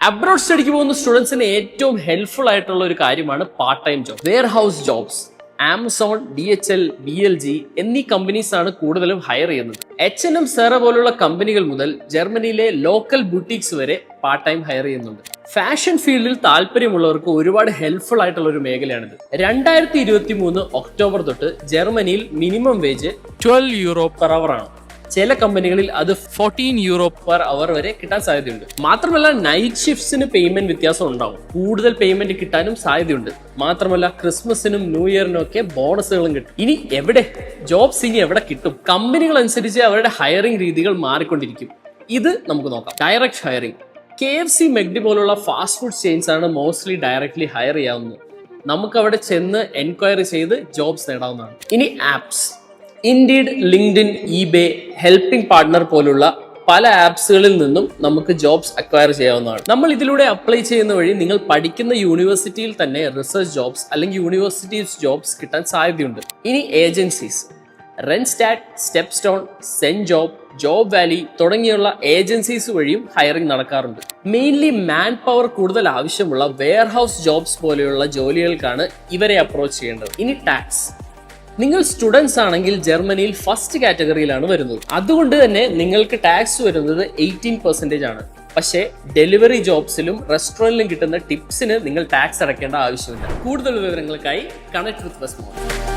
Abroad സ്റ്റഡിക്ക് പോകുന്ന സ്റ്റുഡൻസിന് ഏറ്റവും ഹെൽപ്ഫുൾ ആയിട്ടുള്ള ഒരു കാര്യമാണ് part time job. Warehouse jobs, Amazon, DHL, BLG എന്നീ കമ്പനീസ് ആണ് കൂടുതലും ഹയർ ചെയ്യുന്നത്. H&M, സെറ പോലുള്ള കമ്പനികൾ മുതൽ ജർമ്മനിയിലെ ലോക്കൽ ബുട്ടീക്സ് വരെ പാർട്ട് ടൈം ഹയർ ചെയ്യുന്നുണ്ട്. ഫാഷൻ ഫീൽഡിൽ താല്പര്യമുള്ളവർക്ക് ഒരുപാട് ഹെൽപ്ഫുൾ ആയിട്ടുള്ള ഒരു മേഖലയാണിത്. 2023 ഒക്ടോബർ തൊട്ട് ജർമ്മനിയിൽ മിനിമം വേജ് €12 പെർ അവർ ആണ്. ചില കമ്പനികളിൽ അത് €14 പെർ അവർ വരെ കിട്ടാൻ സാധ്യതയുണ്ട്. മാത്രമല്ല നൈറ്റ് ഷിഫ്റ്റ്സിന് പേയ്മെന്റ് വ്യത്യാസം ഉണ്ടാവും. കൂടുതൽ പേയ്മെന്റ് കിട്ടാനും സാധ്യതയുണ്ട്. മാത്രമല്ല ക്രിസ്മസിനും ന്യൂ ഇയറിനും ഒക്കെ ബോണസുകളും കിട്ടും. ഇനി ജോബ്സ് എവിടെ കിട്ടും? കമ്പനികൾ അനുസരിച്ച് അവരുടെ ഹയറിംഗ് രീതികൾ മാറിക്കൊണ്ടിരിക്കും. ഇത് നമുക്ക് നോക്കാം. Direct hiring. KFC, മെക്ഡി പോലുള്ള ഫാസ്റ്റ് ഫുഡ് ചെയിൻസ് ആണ് മോസ്റ്റ്ലി ഡയറക്ട്ലി ഹയർ ചെയ്യാവുന്നത്. നമുക്ക് അവിടെ ചെന്ന് എൻക്വയറി ചെയ്ത് ജോബ്സ് നേടാവുന്നതാണ്. ഇനി apps. Indeed, LinkedIn, eBay, helping partner പോലുള്ള പല ആപ്സുകളിൽ നിന്നും നമുക്ക് ജോബ്സ് അക്വയർ ചെയ്യാവുന്നതാണ്. നമ്മൾ ഇതിലൂടെ അപ്ലൈ ചെയ്യുന്ന വഴി നിങ്ങൾ പഠിക്കുന്ന യൂണിവേഴ്സിറ്റിയിൽ തന്നെ റിസർച്ച് ജോബ്സ് അല്ലെങ്കിൽ യൂണിവേഴ്സിറ്റീസ് ജോബ്സ് കിട്ടാൻ സാധ്യതയുണ്ട്. ഇനി agencies. Randstad, StepStone, Zenjob, Jobvalley തുടങ്ങിയുള്ള ഏജൻസീസ് വഴിയും ഹയറിംഗ് നടക്കാറുണ്ട്. മെയിൻലി മാൻ പവർ കൂടുതൽ ആവശ്യമുള്ള വെയർ ഹൗസ് ജോബ്സ് പോലെയുള്ള ജോലികൾക്കാണ് ഇവരെ അപ്രോച്ച് ചെയ്യേണ്ടത്. ഇനി ടാക്സ്. നിങ്ങൾ സ്റ്റുഡൻസ് ആണെങ്കിൽ ജർമ്മനിയിൽ ഫസ്റ്റ് കാറ്റഗറിയിലാണ് വരുന്നത്. അതുകൊണ്ട് തന്നെ നിങ്ങൾക്ക് ടാക്സ് വരുന്നത് 18% ആണ്. പക്ഷേ ഡെലിവറി ജോബ്സിലും റെസ്റ്റോറൻറ്റിലും കിട്ടുന്ന ടിപ്സിന് നിങ്ങൾ ടാക്സ് അടയ്ക്കേണ്ട ആവശ്യമില്ല. കൂടുതൽ വിവരങ്ങൾക്കായി കണക്ട് വിത്ത് ബസ് മോൾ.